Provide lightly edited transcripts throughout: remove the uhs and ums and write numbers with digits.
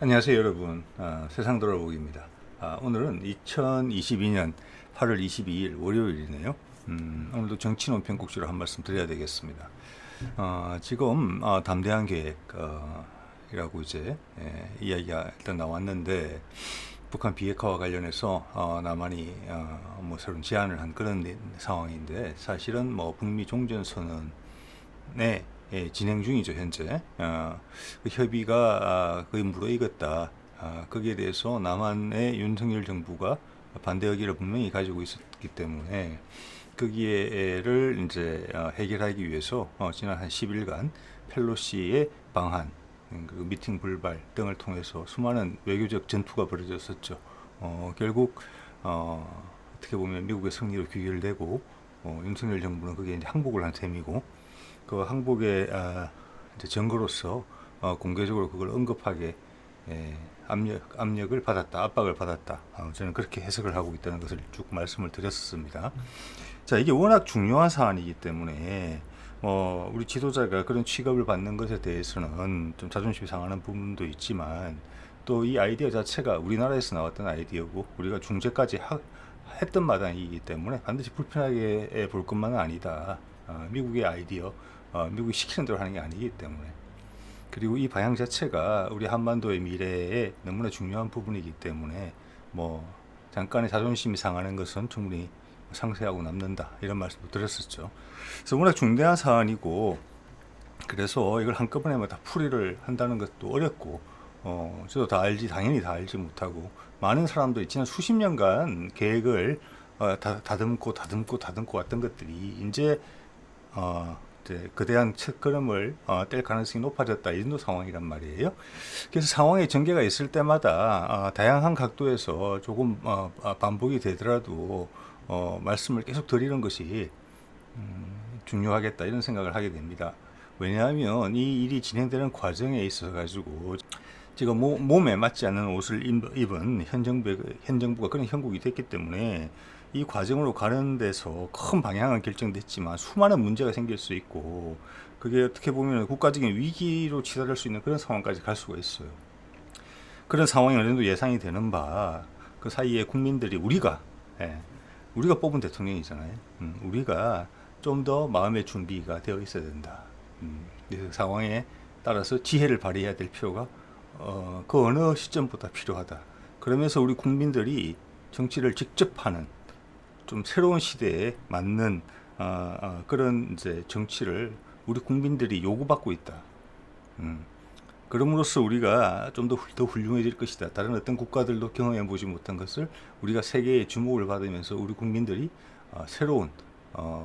안녕하세요 여러분. 세상 돌아보기입니다. 오늘은 2022년 8월 22일 월요일이네요. 오늘도 정치 논평국지로 한 말씀 드려야 되겠습니다. 지금 담대한 계획이라고 이제 이야기가 일단 나왔는데, 북한 비핵화와 관련해서 남한이 뭐 새로운 제안을 한 그런 상황인데, 사실은 뭐 북미 종전선언에 진행 중이죠 현재. 그 협의가 거의 무르익었다. 거기에 대해서 남한의 윤석열 정부가 반대 의견을 분명히 가지고 있었기 때문에 거기에를 이제 해결하기 위해서 지난 한 10일간 펠로시의 방한, 그리고 미팅 불발 등을 통해서 수많은 외교적 전투가 벌어졌었죠. 결국 어떻게 보면 미국의 승리로 귀결되고, 윤석열 정부는 거기에 이제 항복을 한 셈이고, 그 항복의 이제 증거로서 공개적으로 그걸 언급하게 압력을 받았다, 압박을 받았다. 저는 그렇게 해석을 하고 있다는 것을 쭉 말씀을 드렸었습니다. 자, 이게 워낙 중요한 사안이기 때문에 우리 지도자가 그런 취급을 받는 것에 대해서는 좀 자존심이 상하는 부분도 있지만, 또 이 아이디어 자체가 우리나라에서 나왔던 아이디어고 우리가 중재까지 했던 마당이기 때문에 반드시 불편하게 볼 것만은 아니다. 미국의 아이디어, 미국이 시키는 대로 하는 게 아니기 때문에. 그리고 이 방향 자체가 우리 한반도의 미래에 너무나 중요한 부분이기 때문에 잠깐의 자존심이 상하는 것은 충분히 상쇄하고 남는다, 이런 말씀도 드렸었죠. 그래서 워낙 중대한 사안이고, 그래서 이걸 한꺼번에 다 풀이를 한다는 것도 어렵고, 저도 당연히 다 알지 못하고, 많은 사람들이 지난 수십 년간 계획을 다듬고 왔던 것들이 이제 거대한 첫걸음을 뗄 가능성이 높아졌다, 이 정도 상황이란 말이에요. 그래서 상황의 전개가 있을 때마다 다양한 각도에서 조금 반복이 되더라도 말씀을 계속 드리는 것이 중요하겠다, 이런 생각을 하게 됩니다. 왜냐하면 이 일이 진행되는 과정에 있어서 가지고 지금 몸에 맞지 않는 옷을 입은 현 정부가 그런 형국이 됐기 때문에, 이 과정으로 가는 데서 큰 방향은 결정됐지만 수많은 문제가 생길 수 있고, 그게 어떻게 보면 국가적인 위기로 치달을 수 있는 그런 상황까지 갈 수가 있어요. 그런 상황이 어느 정도 예상이 되는 바, 그 사이에 국민들이 우리가 뽑은 대통령이잖아요. 우리가 좀 더 마음의 준비가 되어 있어야 된다. 그 상황에 따라서 지혜를 발휘해야 될 필요가 그 어느 시점보다 필요하다. 그러면서 우리 국민들이 정치를 직접 하는 좀 새로운 시대에 맞는 그런 이제 정치를 우리 국민들이 요구받고 있다. 그럼으로써 우리가 좀 더 훌륭해질 것이다. 다른 어떤 국가들도 경험해 보지 못한 것을 우리가 세계의 주목을 받으면서 우리 국민들이 새로운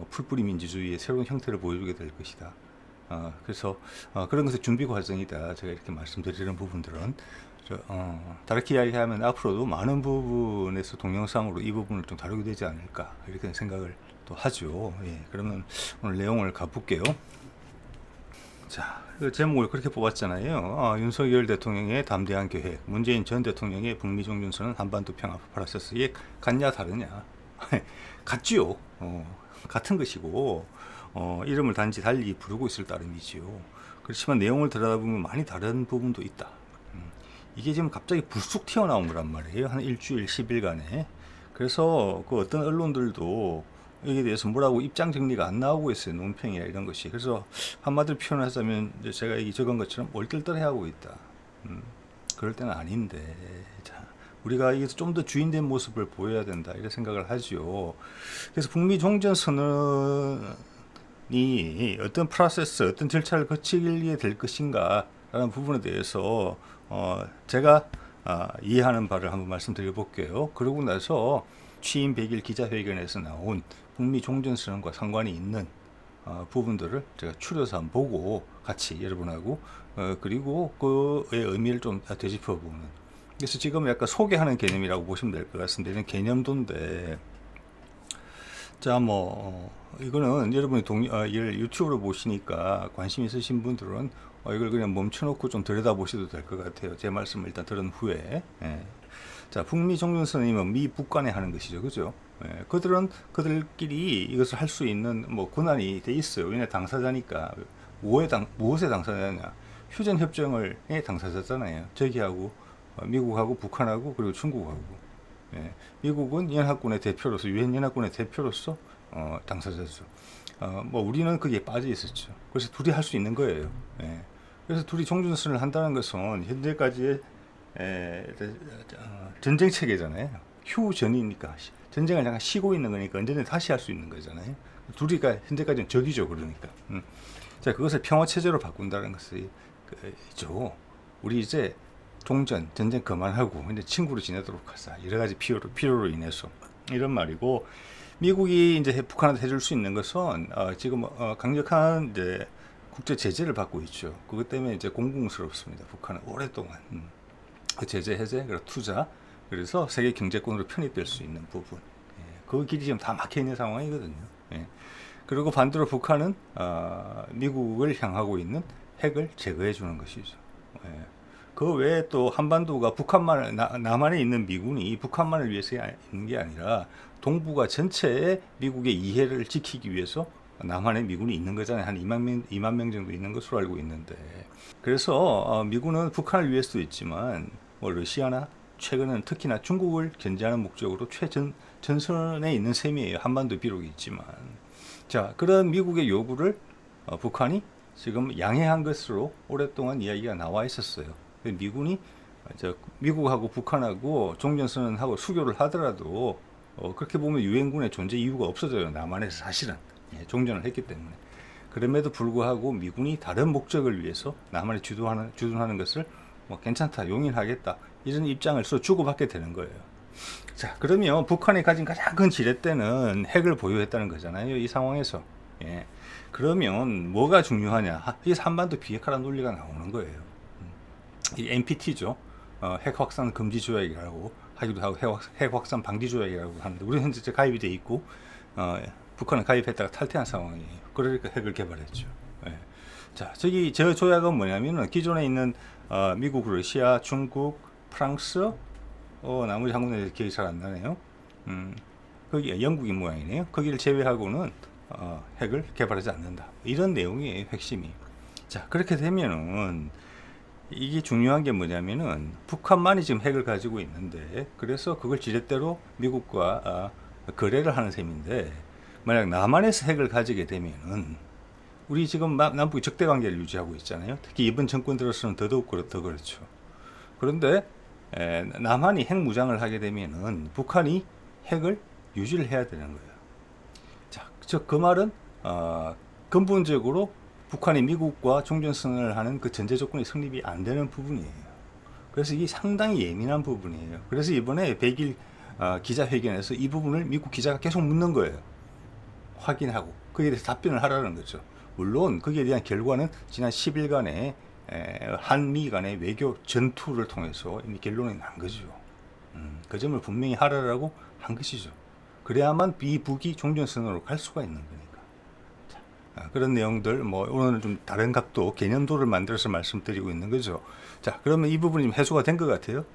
풀뿌리 민주주의의 새로운 형태를 보여주게 될 것이다. 그래서 그런 것의 준비 과정이다, 제가 이렇게 말씀드리는 부분들은. 다르게 이야기하면 앞으로도 많은 부분에서 동영상으로 이 부분을 좀 다루게 되지 않을까, 이렇게 생각을 또 하죠. 그러면 오늘 내용을 가볼게요. 자, 그 제목을 그렇게 뽑았잖아요. 윤석열 대통령의 담대한 계획, 문재인 전 대통령의 북미 종전선언 한반도 평화 프로세스. 이게 같냐 다르냐? 같지요. 같은 것이고, 이름을 단지 달리 부르고 있을 따름이지요. 그렇지만 내용을 들여다보면 많이 다른 부분도 있다. 이게 지금 갑자기 불쑥 튀어나온 거란 말이에요. 한 일주일, 10일간에. 그래서 그 어떤 언론들도 여기에 대해서 뭐라고 입장 정리가 안 나오고 있어요. 논평이나 이런 것이. 그래서 한마디로 표현하자면 제가 이 적은 것처럼 얼떨떨해하고 있다. 그럴 때는 아닌데, 자, 우리가 여기서 좀 더 주인된 모습을 보여야 된다, 이런 생각을 하죠. 그래서 북미 종전선언이 어떤 프로세스, 어떤 절차를 거치게 될 것인가 라는 부분에 대해서 제가 이해하는 바를 한번 말씀드려 볼게요. 그러고 나서 취임 100일 기자회견에서 나온 북미 종전선언과 상관이 있는 부분들을 제가 추려서 한번 보고 같이 여러분하고 그리고 그의 의미를 좀 되짚어 보는. 그래서 지금 약간 소개하는 개념이라고 보시면 될 것 같습니다. 이런 개념도인데, 자, 이거는 여러분이 이걸 유튜브로 보시니까 관심 있으신 분들은 이걸 그냥 멈춰놓고 좀 들여다보셔도 될 것 같아요. 제 말씀을 일단 들은 후에. 자, 북미 종전선언이면 미 북 간에 하는 것이죠, 그죠? 그들은 그들끼리 이것을 할 수 있는 권한이 돼 있어요. 왜냐, 당사자니까. 무엇의 당사자냐? 휴전 협정을 당사자잖아요. 저기하고 미국하고 북한하고 그리고 중국하고. 예, 미국은 연합군의 대표로서 유엔 연합군의 대표로서 당사자죠. 뭐 우리는 거기에 빠져 있었죠. 그래서 둘이 할 수 있는 거예요. 예. 그래서 둘이 종전선언을 한다는 것은 현재까지의 전쟁 체계잖아요. 휴전이니까 전쟁을 약간 쉬고 있는 거니까 언제든 다시 할 수 있는 거잖아요. 둘이가 현재까지는 적이죠. 그러니까. 자, 그것을 평화 체제로 바꾼다는 것이 있죠. 우리 이제 종전 전쟁 그만하고 이제 친구로 지내도록 하자. 여러 가지 필요로 인해서 이런 말이고, 미국이 이제 북한한테 해줄 수 있는 것은 지금 강력한 이제 국제 제재를 받고 있죠. 그것 때문에 이제 공공스럽습니다. 북한은 오랫동안 그 제재 해제, 그리고 투자, 그래서 세계 경제권으로 편입될 수 있는 부분, 그 길이 지금 다 막혀 있는 상황이거든요. 예. 그리고 반대로 북한은 미국을 향하고 있는 핵을 제거해 주는 것이죠. 예. 그 외에 또 한반도가 남한에 있는 미군이 북한만을 위해서 있는 게 아니라 동북아 전체에 미국의 이해를 지키기 위해서 남한에 미군이 있는 거잖아요. 한 2만 명 정도 있는 것으로 알고 있는데, 그래서 미군은 북한을 위해서도 있지만 뭐 러시아나 최근은 특히나 중국을 견제하는 목적으로 최전선에 있는 셈이에요. 한반도 비록 있지만. 자, 그런 미국의 요구를 북한이 지금 양해한 것으로 오랫동안 이야기가 나와 있었어요. 미군이 미국하고 북한하고 종전선언하고 수교를 하더라도 그렇게 보면 유엔군의 존재 이유가 없어져요. 남한에서 사실은 종전을 했기 때문에. 그럼에도 불구하고 미군이 다른 목적을 위해서 남한에 주둔하는 것을 뭐 괜찮다, 용인하겠다, 이런 입장을 서로 주고받게 되는 거예요. 자, 그러면 북한이 가진 가장 큰 지렛대는 핵을 보유했다는 거잖아요. 이 상황에서. 예. 그러면 뭐가 중요하냐? 이게 한반도 비핵화란 논리가 나오는 거예요. 이 NPT죠. 핵 확산 금지 조약이라고 하기도 하고 핵 확산 방지 조약이라고 하는데, 우리는 현재 가입이 돼 있고 북한은 가입했다가 탈퇴한 상황이에요. 그러니까 핵을 개발했죠. 예. 자, 저 조약은 뭐냐면은 기존에 있는 미국, 러시아, 중국, 프랑스, 나머지 한 군데 기억이 잘 안 나네요. 거기 영국이 모양이네요. 거기를 제외하고는 핵을 개발하지 않는다. 이런 내용이에요, 핵심이. 자, 그렇게 되면은 이게 중요한 게 뭐냐면은 북한만이 지금 핵을 가지고 있는데, 그래서 그걸 지렛대로 미국과 거래를 하는 셈인데, 만약 남한에서 핵을 가지게 되면은 우리 지금 남북이 적대 관계를 유지하고 있잖아요. 특히 이번 정권 들어서는 더더욱 더 그렇죠. 그런데 남한이 핵 무장을 하게 되면은 북한이 핵을 유지를 해야 되는 거예요. 자, 그 말은 근본적으로 북한이 미국과 종전선언을 하는 그 전제 조건이 성립이 안 되는 부분이에요. 그래서 이게 상당히 예민한 부분이에요. 그래서 이번에 100일 기자회견에서 이 부분을 미국 기자가 계속 묻는 거예요. 확인하고 거기에 대해서 답변을 하라는 거죠. 물론 거기에 대한 결과는 지난 10일간의 한미 간의 외교 전투를 통해서 이미 결론이 난 거죠. 그 점을 분명히 하라라고 한 것이죠. 그래야만 비북이 종전선언으로 갈 수가 있는 거니까. 자, 그런 내용들, 뭐 오늘은 좀 다른 각도, 개념도를 만들어서 말씀드리고 있는 거죠. 자, 그러면 이 부분이 좀 해소가 된 것 같아요.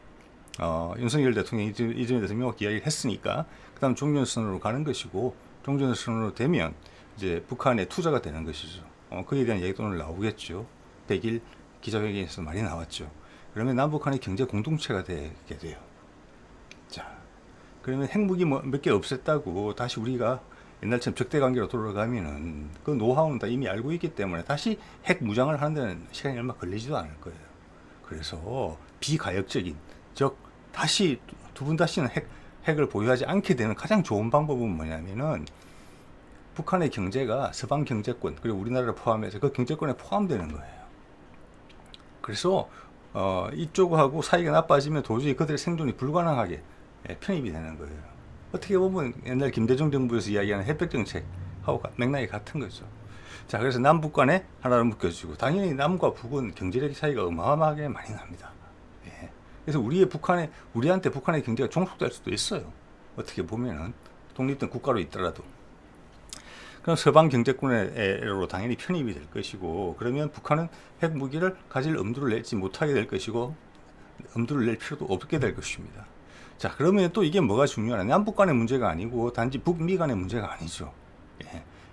윤석열 대통령이 이전에 대해서 명확히 이야기를 했으니까, 그 다음 종전선언으로 가는 것이고, 종전선언으로 되면 이제 북한에 투자가 되는 것이죠. 거기에 대한 얘기도 오늘 나오겠죠. 100일 기자회견에서 많이 나왔죠. 그러면 남북한의 경제 공동체가 되게 돼요. 자, 그러면 핵무기 몇 개 없앴다고 다시 우리가 옛날처럼 적대 관계로 돌아가면은 그 노하우는 다 이미 알고 있기 때문에 다시 핵 무장을 하는 데는 시간이 얼마 걸리지도 않을 거예요. 그래서 비가역적인, 즉 다시 두 번 다시는 핵을 보유하지 않게 되는 가장 좋은 방법은 뭐냐면은 북한의 경제가 서방 경제권, 그리고 우리나라를 포함해서 그 경제권에 포함되는 거예요. 그래서 이쪽하고 사이가 나빠지면 도저히 그들의 생존이 불가능하게 편입이 되는 거예요. 어떻게 보면 옛날 김대중 정부에서 이야기하는 햇볕 정책하고 맥락이 같은 거죠. 자, 그래서 남북 간에 하나를 묶여주고, 당연히 남과 북은 경제력 차이가 어마어마하게 많이 납니다. 예. 그래서 우리한테 북한의 경제가 종속될 수도 있어요. 어떻게 보면은 독립된 국가로 있더라도. 그럼 서방 경제권으로 당연히 편입이 될 것이고, 그러면 북한은 핵무기를 가질 엄두를 내지 못하게 될 것이고, 엄두를 낼 필요도 없게 될 것입니다. 자, 그러면 또 이게 뭐가 중요하냐? 남북 간의 문제가 아니고 단지 북미 간의 문제가 아니죠.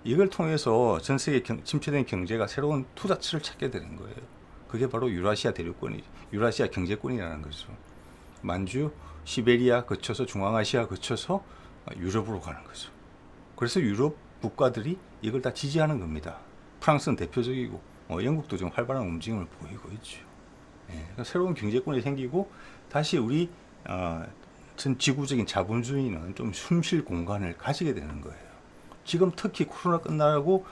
이걸 통해서 전 세계 침체된 경제가 새로운 투자처를 찾게 되는 거예요. 그게 바로 유라시아 대륙권이, 유라시아 경제권이라는 거죠. 만주, 시베리아 거쳐서 중앙아시아 거쳐서 유럽으로 가는 거죠. 그래서 유럽 국가들이 이걸 다 지지하는 겁니다. 프랑스는 대표적이고 영국도 좀 활발한 움직임을 보이고 있죠. 예, 그러니까 새로운 경제권이 생기고 다시 우리 전 지구적인 자본주의는 좀 숨쉴 공간을 가지게 되는 거예요. 지금 특히 코로나 끝나고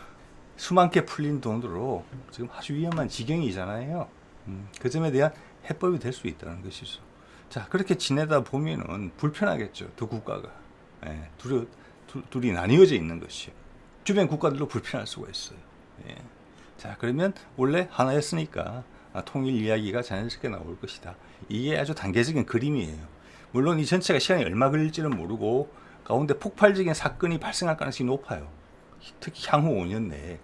수많게 풀린 돈으로 지금 아주 위험한 지경이잖아요. 그 점에 대한 해법이 될 수 있다는 것이죠. 자, 그렇게 지내다 보면은 불편하겠죠. 두 국가가. 예, 둘이 나뉘어져 있는 것이요. 주변 국가들도 불편할 수가 있어요. 예. 자, 그러면 원래 하나였으니까 통일 이야기가 자연스럽게 나올 것이다. 이게 아주 단계적인 그림이에요. 물론 이 전체가 시간이 얼마 걸릴지는 모르고 가운데 폭발적인 사건이 발생할 가능성이 높아요. 특히 향후 5년 내에.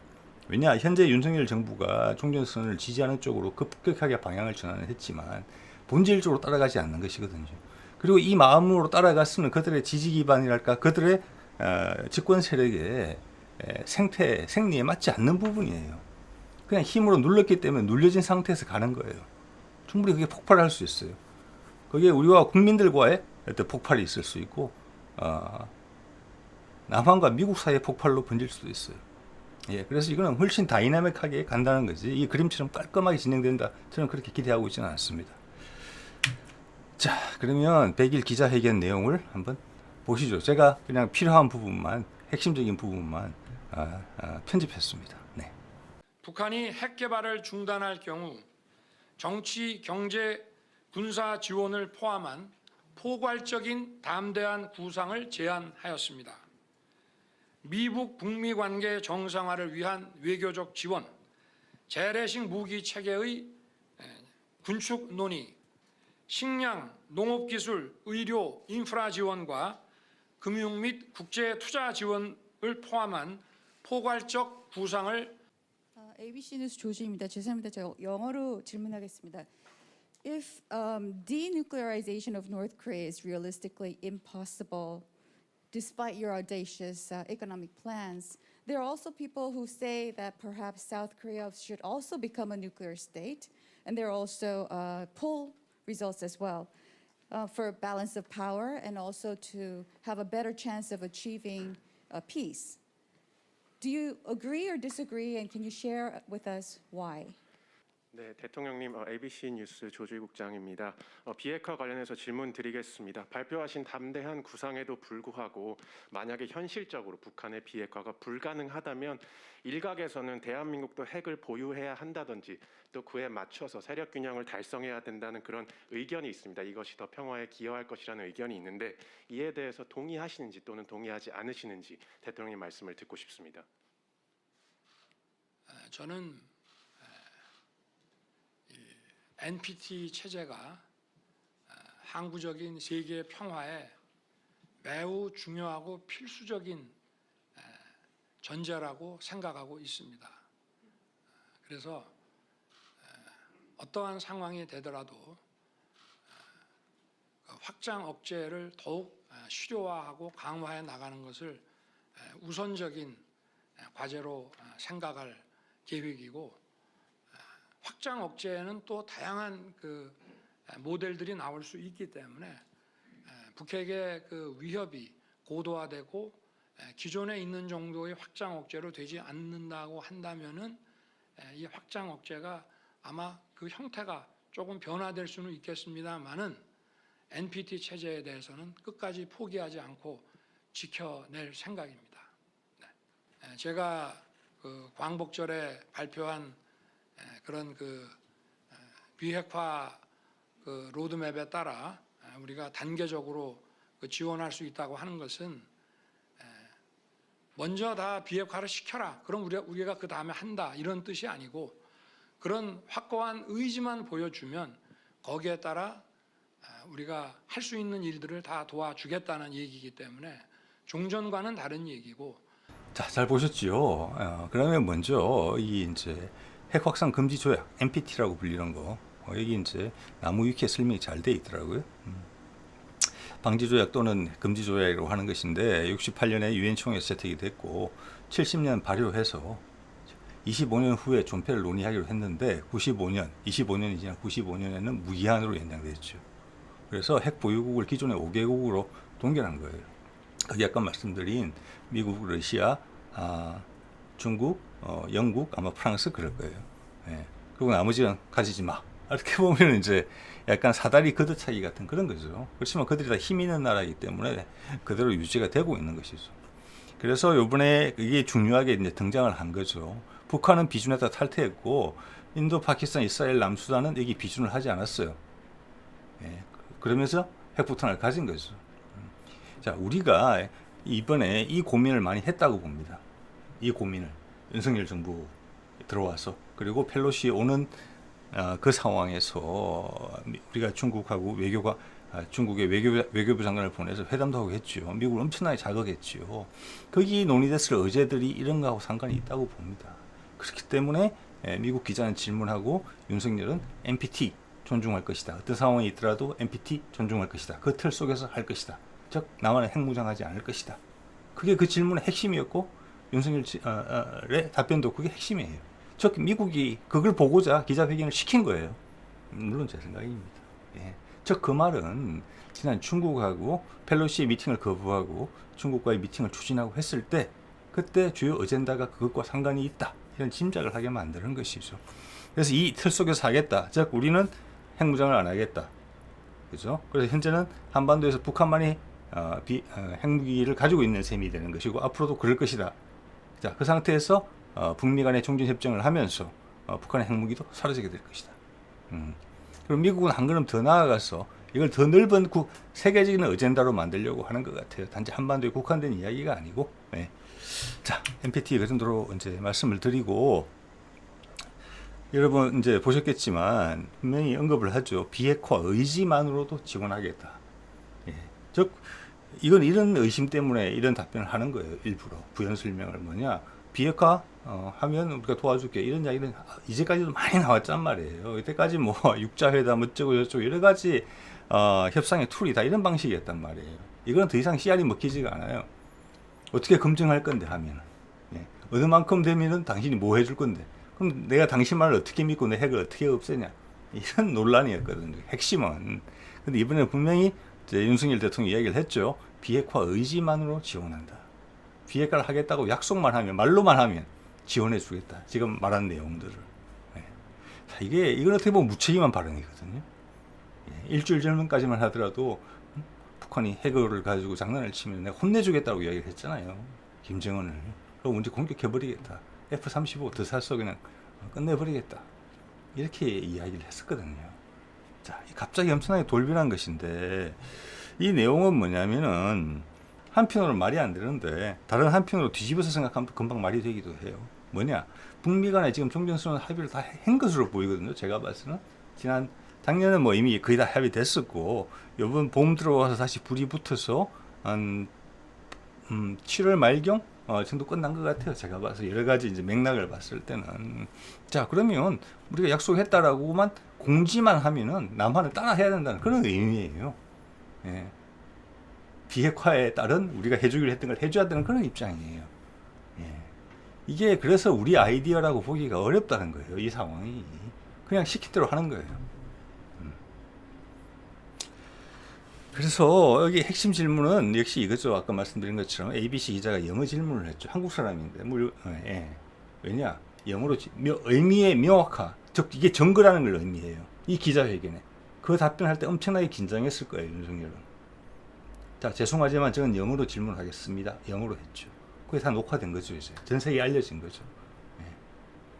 왜냐, 현재 윤석열 정부가 종전선언을 지지하는 쪽으로 급격하게 방향을 전환을 했지만 본질적으로 따라가지 않는 것이거든요. 그리고 이 마음으로 따라갔으면 그들의 지지 기반이랄까, 그들의 집권 세력의 생태, 생리에 맞지 않는 부분이에요. 그냥 힘으로 눌렀기 때문에 눌려진 상태에서 가는 거예요. 충분히 그게 폭발할 수 있어요. 그게 우리와 국민들과의 어떤 폭발이 있을 수 있고, 남한과 미국 사이의 폭발로 번질 수도 있어요. 예, 그래서 이거는 훨씬 다이나믹하게 간다는 거지. 이 그림처럼 깔끔하게 진행된다. 저는 그렇게 기대하고 있지는 않습니다. 자, 그러면 100일 기자회견 내용을 한번 보시죠. 제가 그냥 필요한 부분만, 핵심적인 부분만 편집했습니다. 네. 북한이 핵 개발을 중단할 경우 정치, 경제, 군사 지원을 포함한 포괄적인 담대한 구상을 제안하였습니다. 미북 북미 관계 정상화를 위한 외교적 지원, 재래식 무기 체계의 군축 논의, 식량, 농업기술, 의료, 인프라 지원과 금융 및 국제 투자 지원을 포함한 포괄적 구상을 ABC 뉴스 조지입니다. 죄송합니다. 제가 영어로 질문하겠습니다. If denuclearization of North Korea is realistically impossible, despite your audacious economic plans, there are also people who say that perhaps South Korea should also become a nuclear state, and there are also poll results as well for balance of power and also to have a better chance of achieving peace. Do you agree or disagree, and can you share with us why? 네, 대통령님, ABC 뉴스 조주희 국장입니다. 비핵화 관련해서 질문 드리겠습니다. 발표하신 담대한 구상에도 불구하고 만약에 현실적으로 북한의 비핵화가 불가능하다면 일각에서는 대한민국도 핵을 보유해야 한다든지 또 그에 맞춰서 세력 균형을 달성해야 된다는 그런 의견이 있습니다. 이것이 더 평화에 기여할 것이라는 의견이 있는데 이에 대해서 동의하시는지 또는 동의하지 않으시는지 대통령님 말씀을 듣고 싶습니다. 저는 NPT 체제가 항구적인 세계 평화에 매우 중요하고 필수적인 전제라고 생각하고 있습니다. 그래서 어떠한 상황이 되더라도 확장 억제를 더욱 실효화하고 강화해 나가는 것을 우선적인 과제로 생각할 계획이고, 확장 억제에는 또 다양한 그 모델들이 나올 수 있기 때문에 북핵의 그 위협이 고도화되고 기존에 있는 정도의 확장 억제로 되지 않는다고 한다면은 이 확장 억제가 아마 그 형태가 조금 변화될 수는 있겠습니다만은 NPT 체제에 대해서는 끝까지 포기하지 않고 지켜낼 생각입니다. 네. 제가 그 광복절에 발표한 그런 그 비핵화 그 로드맵에 따라 우리가 단계적으로 지원할 수 있다고 하는 것은 먼저 다 비핵화를 시켜라. 그럼 우리가 그 다음에 한다. 이런 뜻이 아니고 그런 확고한 의지만 보여주면 거기에 따라 우리가 할 수 있는 일들을 다 도와주겠다는 얘기이기 때문에 종전과는 다른 얘기고. 자, 잘 보셨지요? 그러면 먼저 이 이제 핵 확산 금지 조약 NPT라고 불리는 거, 여기 이제 나무 위키에 설명이 잘 돼 있더라고요. 방지 조약 또는 금지 조약이라고 하는 것인데 68년에 유엔 총회에서 채택이 됐고 70년 발효해서 25년 후에 존폐를 논의하기로 했는데 25년이 지난 95년에는 무기한으로 연장됐죠. 그래서 핵 보유국을 기존의 5개국으로 동결한 거예요. 그게 아까 말씀드린 미국, 러시아, 중국, 영국, 아마 프랑스 그럴 거예요. 예. 그리고 나머지는 가지지 마. 이렇게 보면 이제 약간 사다리 걷어차기 같은 그런 거죠. 그렇지만 그들이 다 힘 있는 나라이기 때문에 그대로 유지가 되고 있는 것이죠. 그래서 이번에 이게 중요하게 이제 등장을 한 거죠. 북한은 비준에다 탈퇴했고 인도, 파키스탄, 이스라엘, 남수단은 여기 비준을 하지 않았어요. 예. 그러면서 핵폭탄을 가진 거죠. 자, 우리가 이번에 이 고민을 많이 했다고 봅니다. 이 고민을 윤석열 정부 들어와서 그리고 펠로시 오는 그 상황에서 우리가 중국하고 중국의 외교부 장관을 보내서 회담도 하고 했죠. 미국을 엄청나게 자극했죠. 거기 논의됐을 의제들이 이런 거하고 상관이 있다고 봅니다. 그렇기 때문에 미국 기자는 질문하고 윤석열은 NPT 존중할 것이다. 어떤 상황이 있더라도 NPT 존중할 것이다. 그 틀 속에서 할 것이다. 즉 남한은 핵무장하지 않을 것이다. 그게 그 질문의 핵심이었고 윤석열의 답변도 그게 핵심이에요. 즉 미국이 그걸 보고자 기자회견을 시킨 거예요. 물론 제 생각입니다. 예. 즉 그 말은 지난 중국하고 펠로시의 미팅을 거부하고 중국과의 미팅을 추진하고 했을 때 그때 주요 어젠다가 그것과 상관이 있다. 이런 짐작을 하게 만드는 것이죠. 그래서 이 틀 속에서 하겠다. 즉 우리는 핵무장을 안 하겠다. 그죠? 그래서 현재는 한반도에서 북한만이 핵무기를 가지고 있는 셈이 되는 것이고 앞으로도 그럴 것이다. 자, 그 상태에서 북미 간의 종전협정을 하면서 북한의 핵무기도 사라지게 될 것이다. 그리고 미국은 한 걸음 더 나아가서 이걸 더 넓은 세계적인 어젠다로 만들려고 하는 것 같아요. 단지 한반도에 국한된 이야기가 아니고. 네. 자, NPT 그 정도로 이제 말씀을 드리고 여러분 이제 보셨겠지만 분명히 언급을 하죠. 비핵화 의지만으로도 지원하겠다. 예. 즉 이건 이런 의심 때문에 이런 답변을 하는 거예요. 일부러 부연 설명을 뭐냐 비핵화 하면 우리가 도와줄게 이런 이야기는 이제까지도 많이 나왔단 말이에요. 이때까지 뭐 육자회담 어쩌고 저쩌고 여러 가지 협상의 툴이 다 이런 방식이었단 말이에요. 이건 더 이상 씨알이 먹히지가 않아요. 어떻게 검증할 건데 하면은 예. 어느 만큼 되면은 당신이 뭐 해줄 건데 그럼 내가 당신 말을 어떻게 믿고 내 핵을 어떻게 없애냐 이런 논란이었거든요. 핵심은. 근데 이번에 분명히 이제 윤석열 대통령이 이야기를 했죠. 비핵화 의지만으로 지원한다. 비핵화를 하겠다고 약속만 하면 말로만 하면 지원해 주겠다. 지금 말한 내용들을. 네. 자, 이건 어떻게 보면 무책임한 발언이거든요. 예, 일주일 전까지만 하더라도 북한이 핵을 가지고 장난을 치면 내가 혼내주겠다고 이야기를 했잖아요. 김정은을. 그럼 언제 공격해버리겠다. F-35 더 사서 그냥 끝내버리겠다. 이렇게 이야기를 했었거든요. 자, 갑자기 엄청나게 돌변한 것인데 이 내용은 뭐냐면은 한편으로 말이 안 되는데 다른 한편으로 뒤집어서 생각하면 금방 말이 되기도 해요. 뭐냐? 북미 간에 지금 종전선언 합의를 다 한 것으로 보이거든요. 제가 봤을 때는 작년에 뭐 이미 거의 다 합의됐었고 이번 봄 들어와서 다시 불이 붙어서 한 7월 말경 정도 끝난 것 같아요. 제가 봐서 여러 가지 이제 맥락을 봤을 때는 자 그러면 우리가 약속했다라고만 공지만 하면은 남한을 따라 해야 된다는 그런 의미예요. 예. 비핵화에 따른 우리가 해주기로 했던 걸 해줘야 되는 그런 입장이에요. 예. 이게 그래서 우리 아이디어라고 보기가 어렵다는 거예요. 이 상황이 그냥 시킨 대로 하는 거예요. 그래서 여기 핵심 질문은 역시 이거죠. 아까 말씀드린 것처럼 ABC 기자가 영어 질문을 했죠. 한국 사람인데 예. 왜냐 영어로 의미의 명확화 즉 이게 정거라는 걸 의미해요. 이 기자회견에 그 답변할 때 엄청나게 긴장했을 거예요. 윤석열은. 자 죄송하지만 저는 영어로 질문하겠습니다. 영어로 했죠. 그게 다 녹화된 거죠. 이제 전 세계에 알려진 거죠. 예.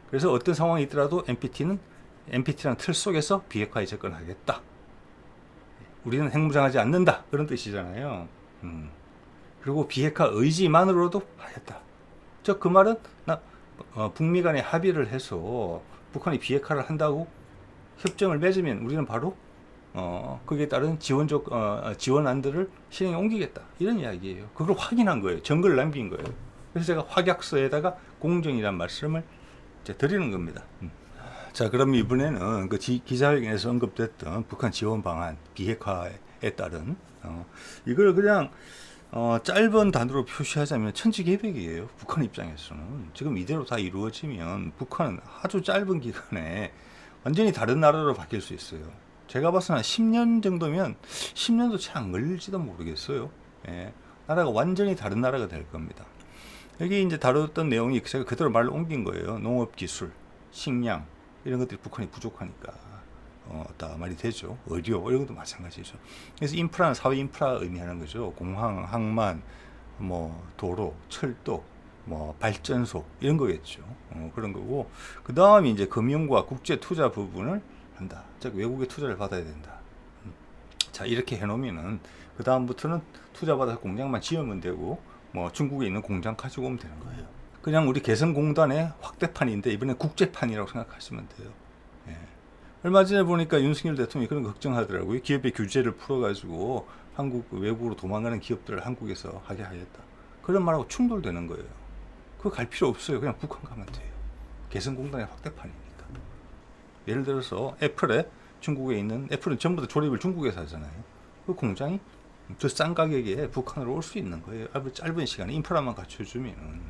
그래서 어떤 상황이 있더라도 NPT라는 틀 속에서 비핵화에 접근하겠다. 우리는 핵무장하지 않는다. 그런 뜻이잖아요. 그리고 비핵화 의지만으로도 하겠다. 즉 그 말은 북미 간에 합의를 해서 북한이 비핵화를 한다고 협정을 맺으면 우리는 바로 거기에 따른 지원안들을 실행에 옮기겠다. 이런 이야기예요. 그걸 확인한 거예요. 증거를 남긴 거예요. 그래서 제가 확약서에다가 공정이란 말씀을 이제 드리는 겁니다. 자, 그럼 이번에는 그 기자회견에서 언급됐던 북한 지원 방안, 비핵화에 따른 이걸 그냥 짧은 단어로 표시하자면 천지개벽이에요. 북한 입장에서는 지금 이대로 다 이루어지면 북한은 아주 짧은 기간에 완전히 다른 나라로 바뀔 수 있어요. 제가 봐서는 한 10년 정도면 10년도 채 안 걸릴지도 모르겠어요. 예, 나라가 완전히 다른 나라가 될 겁니다. 여기 이제 다뤘던 내용이 제가 그대로 말로 옮긴 거예요. 농업 기술, 식량 이런 것들이 북한이 부족하니까 다 말이 되죠. 의료 이런 것도 마찬가지죠. 그래서 인프라는 사회 인프라 의미하는 거죠. 공항, 항만, 뭐 도로, 철도, 뭐 발전소 이런 거겠죠. 그런 거고 그 다음에 이제 금융과 국제 투자 부분을 한다. 즉 외국의 투자를 받아야 된다. 자 이렇게 해놓으면은 그 다음부터는 투자 받아서 공장만 지으면 되고 뭐 중국에 있는 공장 가지고 오면 되는 거예요. 그냥 우리 개성공단의 확대판인데 이번엔 국제판이라고 생각하시면 돼요. 예. 얼마 전에 보니까 윤석열 대통령이 그런 거 걱정하더라고요. 기업의 규제를 풀어가지고 한국 외국으로 도망가는 기업들을 한국에서 하게 하겠다. 그런 말하고 충돌되는 거예요. 그거 갈 필요 없어요. 그냥 북한 가면 돼요. 개성공단의 확대판이니까. 예를 들어서 애플에 중국에 있는 애플은 전부 다 조립을 중국에서 하잖아요. 그 공장이 더 싼 가격에 북한으로 올 수 있는 거예요. 아주 짧은 시간에 인프라만 갖춰주면은.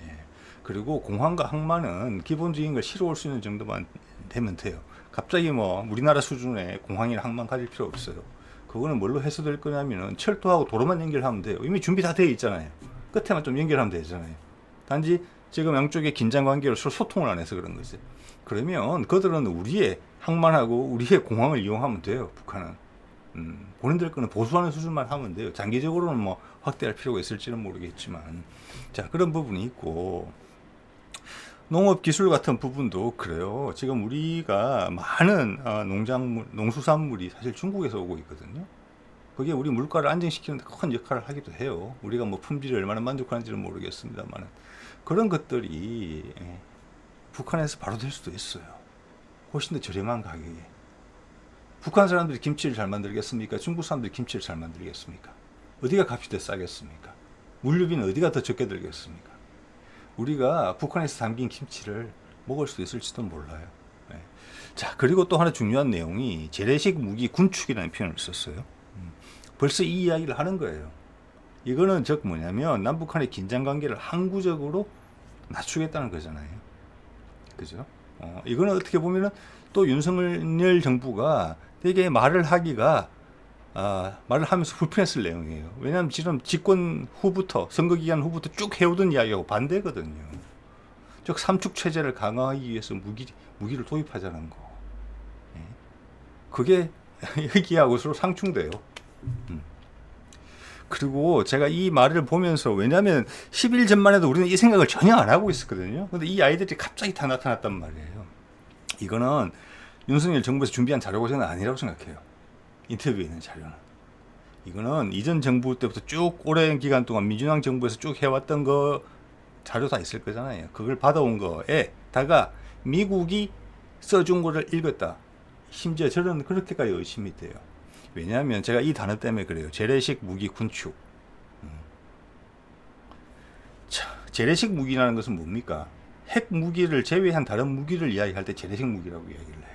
예. 그리고 공항과 항만은 기본적인 걸 실어 올 수 있는 정도만 되면 돼요. 갑자기 뭐 우리나라 수준의 공항이나 항만 가질 필요 없어요. 그거는 뭘로 해소될 거냐면은 철도하고 도로만 연결하면 돼요. 이미 준비 다 되어 있잖아요. 끝에만 좀 연결하면 되잖아요. 단지 지금 양쪽의 긴장 관계로 서로 소통을 안 해서 그런 거지. 그러면 그들은 우리의 항만하고 우리의 공항을 이용하면 돼요. 북한은. 본인들 거는 보수하는 수준만 하면 돼요. 장기적으로는 뭐 확대할 필요가 있을지는 모르겠지만, 자 그런 부분이 있고 농업 기술 같은 부분도 그래요. 지금 우리가 많은 농작물, 농수산물이 사실 중국에서 오고 있거든요. 그게 우리 물가를 안정시키는 데 큰 역할을 하기도 해요. 우리가 뭐 품질이 얼마나 만족하는지는 모르겠습니다만 그런 것들이 북한에서 바로 될 수도 있어요. 훨씬 더 저렴한 가격에. 북한 사람들이 김치를 잘 만들겠습니까? 중국 사람들이 김치를 잘 만들겠습니까? 어디가 값이 더 싸겠습니까? 물류비는 어디가 더 적게 들겠습니까? 우리가 북한에서 담긴 김치를 먹을 수 있을지도 몰라요. 네. 자, 그리고 또 하나 중요한 내용이 재래식 무기 군축이라는 표현을 썼어요. 벌써 이 이야기를 하는 거예요. 이거는 즉 뭐냐면 남북한의 긴장 관계를 항구적으로 낮추겠다는 거잖아요. 그죠? 이거는 어떻게 보면은 또 윤석열 정부가 되게 말을 하면서 불편했을 내용이에요. 왜냐하면 지금 집권 후부터 선거 기간 후부터 쭉 해오던 이야기하고 반대거든요. 즉 삼축 체제를 강화하기 위해서 무기를 도입하자는 거. 예. 그게 여기하고 서로 상충돼요. 그리고 제가 이 말을 보면서 왜냐하면 10일 전만 해도 우리는 이 생각을 전혀 안 하고 있었거든요. 근데 이 아이들이 갑자기 다 나타났단 말이에요. 이거는 윤석열 정부에서 준비한 자료가 저는 아니라고 생각해요. 인터뷰에 있는 자료는. 이거는 이전 정부 때부터 쭉 오랜 기간 동안 민주당 정부에서 쭉 해왔던 거 자료 다 있을 거잖아요. 그걸 받아온 거에다가 미국이 써준 거를 읽었다. 심지어 저는 그렇게까지 의심이 돼요. 왜냐하면 제가 이 단어 때문에 그래요. 재래식 무기 군축. 자, 재래식 무기라는 것은 뭡니까? 핵 무기를 제외한 다른 무기를 이야기할 때 재래식 무기라고 이야기를 해요.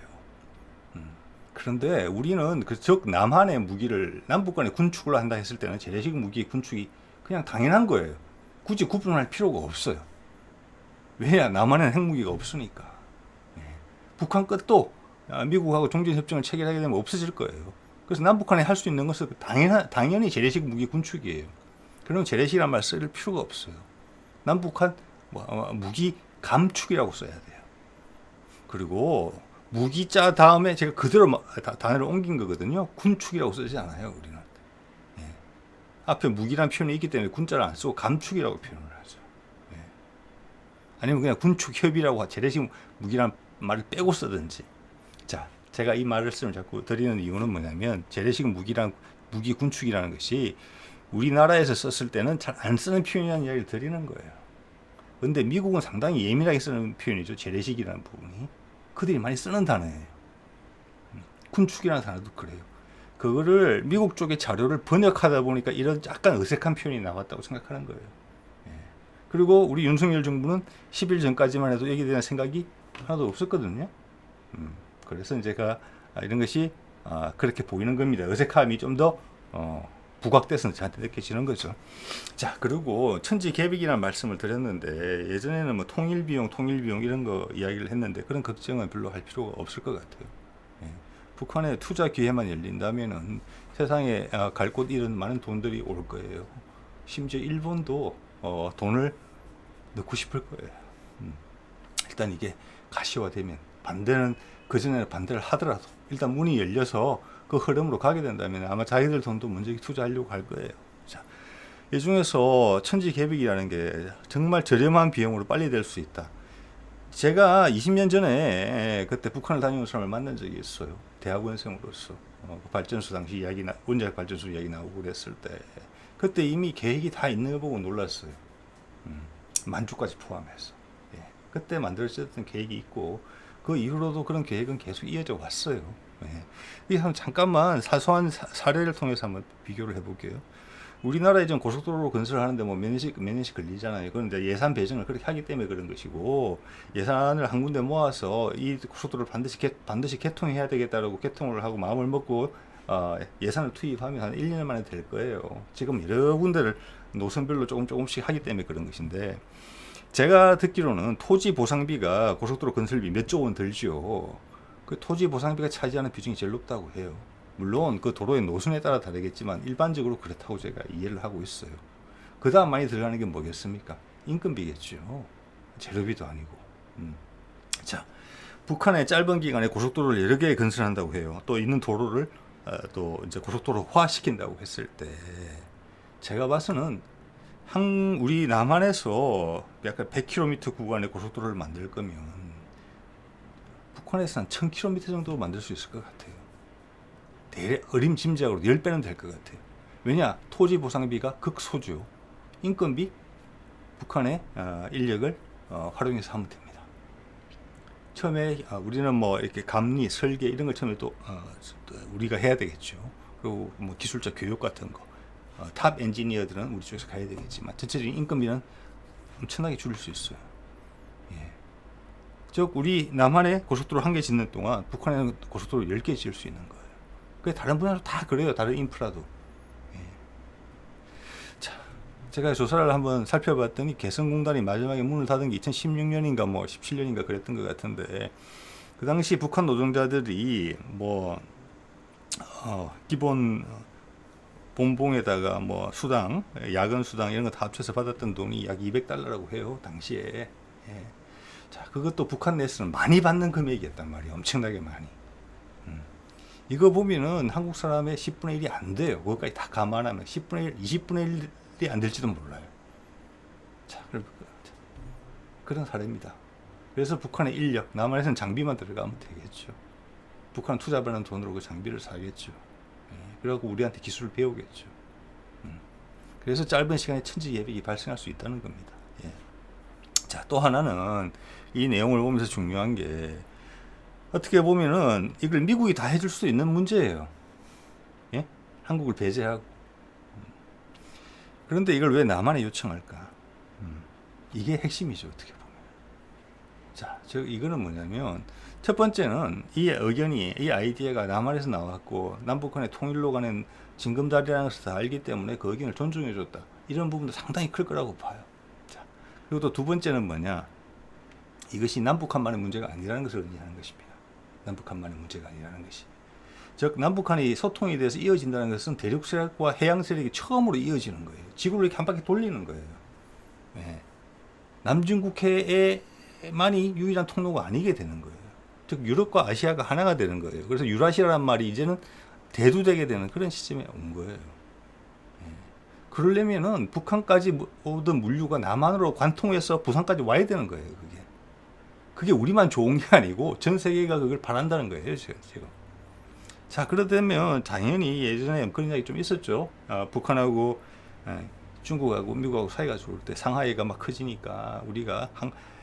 그런데 우리는 즉 남한의 무기를 남북 간의 군축을 한다 했을 때는 재래식 무기 군축이 그냥 당연한 거예요. 굳이 구분할 필요가 없어요. 왜냐? 남한에는 핵무기가 없으니까. 북한 끝도 미국하고 종전협정을 체결하게 되면 없어질 거예요. 그래서 남북한이 할 수 있는 것은 당연히 재래식 무기 군축이에요. 그럼 재래식이란 말 쓸 필요가 없어요. 남북한 무기 감축이라고 써야 돼요. 그리고 무기자 다음에 제가 그대로 단어를 옮긴 거거든요. 군축이라고 쓰지 않아요, 우리는. 예. 앞에 무기란 표현이 있기 때문에 군자를 안 쓰고 감축이라고 표현을 하죠. 예. 아니면 그냥 군축협의라고 재래식 무기란 말을 빼고 쓰든지. 자, 제가 이 말을 자꾸 드리는 이유는 뭐냐면 재래식 무기 군축이라는 것이 우리나라에서 썼을 때는 잘 안 쓰는 표현이라는 이야기를 드리는 거예요. 근데 미국은 상당히 예민하게 쓰는 표현이죠. 재래식이라는 부분이. 그들이 많이 쓰는 단어예요. 군축이라는 단어도 그래요. 그거를 미국 쪽의 자료를 번역하다 보니까 이런 약간 어색한 표현이 나왔다고 생각하는 거예요. 예. 그리고 우리 윤석열 정부는 10일 전까지만 해도 여기에 대한 생각이 하나도 없었거든요. 그래서 제가 이런 것이 그렇게 보이는 겁니다. 어색함이 좀 더 부각돼서 저한테 느껴지는 거죠. 자, 그리고 천지개벽이라는 말씀을 드렸는데 예전에는 뭐 통일비용 이런 거 이야기를 했는데 그런 걱정은 별로 할 필요가 없을 것 같아요. 예. 북한의 투자 기회만 열린다면은 세상에 갈 곳 이런 많은 돈들이 올 거예요. 심지어 일본도 돈을 넣고 싶을 거예요. 일단 이게 가시화되면 반대는 그전에는 반대를 하더라도 일단 문이 열려서 그 흐름으로 가게 된다면 아마 자기들 돈도 먼저 투자하려고 할 거예요. 자, 이 중에서 천지개벽이라는 게 정말 저렴한 비용으로 빨리 될 수 있다. 제가 20년 전에 그때 북한을 다녀온 사람을 만난 적이 있어요. 대학원생으로서 그 발전소 당시 원자력 발전소 이야기 나오고 그랬을 때 그때 이미 계획이 다 있는 거 보고 놀랐어요. 만주까지 포함해서. 예. 그때 만들어졌던 계획이 있고 그 이후로도 그런 계획은 계속 이어져 왔어요. 예. 잠깐만 사소한 사례를 통해서 한번 비교를 해볼게요. 우리나라에 좀 고속도로 건설하는데 뭐 몇 년씩 걸리잖아요. 그런데 예산 배정을 그렇게 하기 때문에 그런 것이고 예산을 한 군데 모아서 이 고속도로를 반드시 개통해야 되겠다라고 개통을 하고 마음을 먹고 예산을 투입하면 한 1년 만에 될 거예요. 지금 여러 군데를 노선별로 조금씩 하기 때문에 그런 것인데 제가 듣기로는 토지 보상비가 고속도로 건설비 몇 조 원 들죠. 그 토지 보상비가 차지하는 비중이 제일 높다고 해요. 물론 그 도로의 노선에 따라 다르겠지만 일반적으로 그렇다고 제가 이해를 하고 있어요. 그 다음 많이 들어가는 게 뭐겠습니까? 인건비겠죠. 재료비도 아니고. 자, 북한의 짧은 기간에 고속도로를 여러 개 건설한다고 해요. 또 있는 도로를 또 이제 고속도로화 시킨다고 했을 때 제가 봐서는 우리 남한에서 약간 100km 구간의 고속도로를 만들 거면 북한에서 한 1000km 정도 만들 수 있을 것 같아요. 어림짐작으로 10배는 될 것 같아요. 왜냐? 토지 보상비가 극소죠. 인건비 북한의 인력을 활용해서 하면 됩니다. 처음에 우리는 뭐 이렇게 감리, 설계 이런 걸 처음에 또 우리가 해야 되겠죠. 그리고 뭐 기술자 교육 같은 거, 탑 엔지니어들은 우리 쪽에서 가야 되겠지만 전체적인 인건비는 엄청나게 줄일 수 있어요. 예. 즉 우리 남한에 고속도로 1개 짓는 동안 북한에는 고속도로 10개 지을 수 있는 거예요. 그게 다른 분야로 다 그래요. 다른 인프라도. 예. 자, 제가 조사를 한번 살펴봤더니 개성공단이 마지막에 문을 닫은 게 2016년인가 뭐 17년인가 그랬던 것 같은데 그 당시 북한 노동자들이 뭐 기본 본봉에다가 뭐 수당, 야근 수당 이런 거 다 합쳐서 받았던 돈이 약 $200라고 해요. 당시에. 예. 자, 그것도 북한 내에서는 많이 받는 금액이었단 말이에요. 엄청나게 많이. 이거 보면은 한국 사람의 10분의 1이 안 돼요. 그것까지 다 감안하면 10분의 1, 20분의 1이 안 될지도 몰라요. 자, 그런 사례입니다. 그래서 북한의 인력, 남한에서는 장비만 들어가면 되겠죠. 북한은 투자받는 돈으로 그 장비를 사겠죠. 그리고 우리한테 기술을 배우겠죠. 그래서 짧은 시간에 천지개벽이 발생할 수 있다는 겁니다. 예. 자, 또 하나는 이 내용을 보면서 중요한 게 어떻게 보면은 이걸 미국이 다 해줄 수 있는 문제예요. 예? 한국을 배제하고. 그런데 이걸 왜 남한에 요청할까? 이게 핵심이죠. 어떻게 보면. 자, 이거는 뭐냐면 첫 번째는 이 의견이, 이 아이디어가 남한에서 나왔고 남북한의 통일로 가는 징검다리라는 것을 다 알기 때문에 그 의견을 존중해줬다. 이런 부분도 상당히 클 거라고 봐요. 자, 그리고 또 두 번째는 뭐냐? 이것이 남북한만의 문제가 아니라는 것을 의미하는 것입니다. 남북한만의 문제가 아니라는 것이. 즉 남북한이 소통이 돼서 이어진다는 것은 대륙 세력과 해양 세력이 처음으로 이어지는 거예요. 지구를 이렇게 한 바퀴 돌리는 거예요. 네. 남중국해에만이 유일한 통로가 아니게 되는 거예요. 즉 유럽과 아시아가 하나가 되는 거예요. 그래서 유라시아란 말이 이제는 대두되게 되는 그런 시점에 온 거예요. 네. 그러려면은 북한까지 오던 물류가 남한으로 관통해서 부산까지 와야 되는 거예요. 그게 우리만 좋은 게 아니고 전 세계가 그걸 바란다는 거예요. 지금. 자, 그러다면 당연히 예전에 그런 이야기 좀 있었죠. 북한하고 중국하고 미국하고 사이가 좋을 때 상하이가 막 커지니까 우리가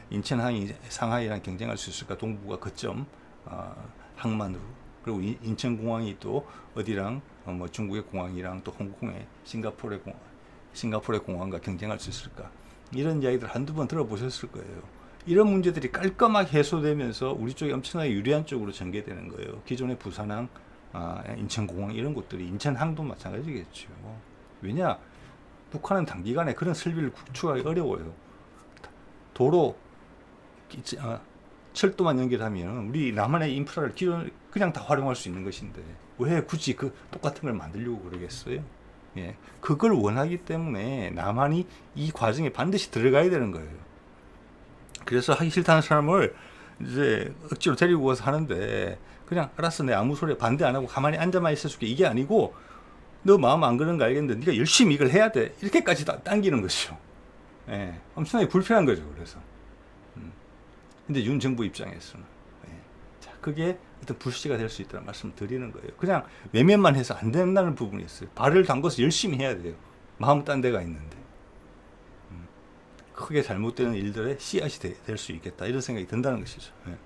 인천항이 상하이랑 경쟁할 수 있을까? 동북아 거점 항만으로. 그리고 인천공항이 또 어디랑 뭐 중국의 공항이랑 또 홍콩의 싱가포르의 공항과 경쟁할 수 있을까? 이런 이야기들 한두 번 들어보셨을 거예요. 이런 문제들이 깔끔하게 해소되면서 우리 쪽이 엄청나게 유리한 쪽으로 전개되는 거예요. 기존의 부산항, 인천공항 이런 곳들이 인천항도 마찬가지겠죠. 왜냐? 북한은 단기간에 그런 설비를 구축하기 어려워요. 도로, 철도만 연결하면 우리 남한의 인프라를 그냥 다 활용할 수 있는 것인데 왜 굳이 그 똑같은 걸 만들려고 그러겠어요? 예, 그걸 원하기 때문에 남한이 이 과정에 반드시 들어가야 되는 거예요. 그래서 하기 싫다는 사람을 이제 억지로 데리고 와서 하는데 그냥 알았어, 내 아무 소리 반대 안 하고 가만히 앉아만 있어줄게, 이게 아니고 너 마음 안 그런 거 알겠는데 네가 열심히 이걸 해야 돼, 이렇게까지 다 당기는 것이죠. 예, 엄청나게 불편한 거죠. 그래서 근데 윤 정부 입장에서는 자, 그게 어떤 불씨가 될 수 있다는 말씀을 드리는 거예요. 그냥 외면만 해서 안 된다는 부분이 있어요. 발을 담궈서 열심히 해야 돼요. 마음은 딴 데가 있는데 크게 잘못되는 일들의 씨앗이 될 수 있겠다, 이런 생각이 든다는 것이죠. 예.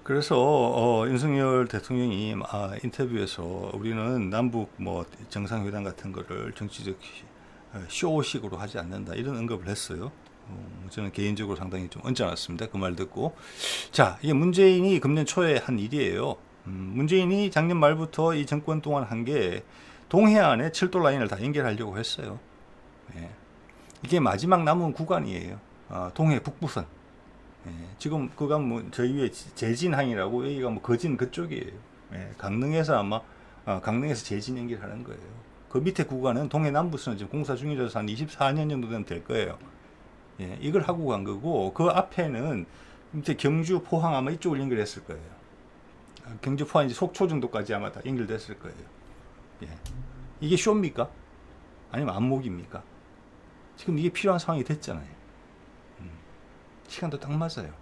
그래서 윤석열 대통령이 인터뷰에서 우리는 남북 뭐 정상회담 같은 거를 정치적 쇼식으로 하지 않는다, 이런 언급을 했어요. 저는 개인적으로 상당히 좀 언짢았습니다. 그 말 듣고. 자, 이게 문재인이 금년 초에 한 일이에요. 문재인이 작년 말부터 이 정권 동안 한 게 동해안에 철도 라인을 다 연결하려고 했어요. 예. 이게 마지막 남은 구간이에요. 동해 북부선. 예. 지금 그가 뭐 저희 위에 제진항이라고, 여기가 뭐 거진 그쪽이에요. 예. 강릉에서 아마 강릉에서 제진 연결하는 거예요. 그 밑에 구간은 동해 남부선은 지금 공사 중이라서 한 24년 정도 되면 될 거예요. 예, 이걸 하고 간 거고, 그 앞에는 이제 경주, 포항 아마 이쪽을 연결했을 거예요. 경주, 포항 이제 속초 정도까지 아마 다 연결됐을 거예요. 예. 이게 쇼입니까? 아니면 안목입니까? 지금 이게 필요한 상황이 됐잖아요. 시간도 딱 맞아요.